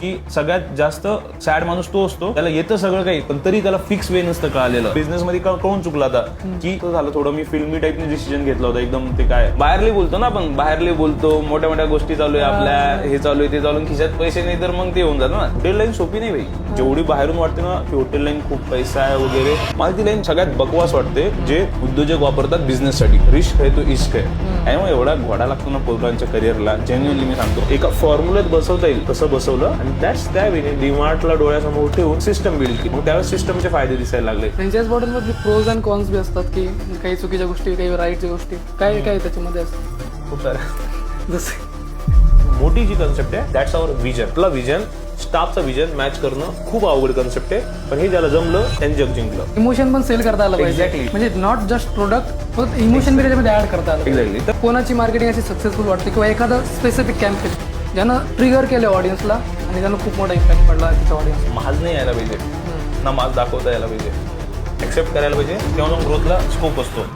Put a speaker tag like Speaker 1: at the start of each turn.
Speaker 1: की सगळ्यात जास्त सॅड माणूस तो असतो, त्याला येतं सगळं काही पण तरी त्याला फिक्स वे नसतं कळालेलं. बिझनेस मध्ये कळून चुकला होता की तो झालं थोडं मी फिल्मी टाईपने डिसिजन घेतला होता एकदम. ते काय बाहेरले बोलतो ना आपण, बाहेरले बोलतो, मोठ्या मोठ्या गोष्टी चालू आहे आपल्या, हे चालू आहे ते चालू आहे, खिशात पैसे नाही तर मग ते होऊन जातं ना. हॉटेल लाईन सोपी नाही भाई. जेवढी बाहेरून वाटते ना की हॉटेल लाईन खूप पैसा आहे वगैरे, मला ती लाईन सगळ्यात बकवास वाटते जे उद्योजक वापरतात बिझनेस साठी. रिस्क आहे तो इश्क आहे. त्यामुळे एवढा घोडा लागतो ना पोरांच्या करिअरला. जेन्युअनली मी सांगतो, एका फॉर्म्युल्यात बसवता येईल तसं बसवलं आणि त्याच त्या डीमार्टला डोळ्यासमोर ठेवून सिस्टम बिल्ड केली. मग त्यावेळेस सिस्टमचे फायदे दिसायला लागले.
Speaker 2: फ्रँचाइज मॉडेलमध्ये प्रोज अँड कॉन्स बी असतात की काही चुकीच्या गोष्टी, काही राईटच्या गोष्टी, काय काय त्याच्यामध्ये असतं
Speaker 1: खूप साऱ्या.
Speaker 2: जसे
Speaker 3: मोठी जी कन्सेप्ट आहे दॅट्स आवर विजन. आपला विजन स्टाफचं विजन मॅच करणं खूप अवघड कन्सेप्ट आहे, पण हे ज्याला जमलं त्यांनी जग जिंकलं.
Speaker 2: इमोशन पण सेल करता आलं पाहिजे.
Speaker 1: Exactly.
Speaker 2: म्हणजे नॉट जस्ट प्रोडक्ट, फक्त इमोशन बी त्याच्यामध्ये ऍड करता आलं पाहिजे.
Speaker 1: Exactly. तर
Speaker 2: कोणाची मार्केटिंग अशी सक्सेसफुल वाटते किंवा एखादा स्पेसिफिक कॅम्पेन ज्यानं ट्रिगर केलं ऑडियन्सला आणि त्यानं खूप मोठा इम्पॅक्ट पडला तिच्या ऑडियन्स.
Speaker 1: माज नाही यायला पाहिजे ना, माज दाखवता यायला पाहिजे, ऍक्सेप्ट करायला पाहिजे, तेव्हा ग्रोथला स्कोप असतो.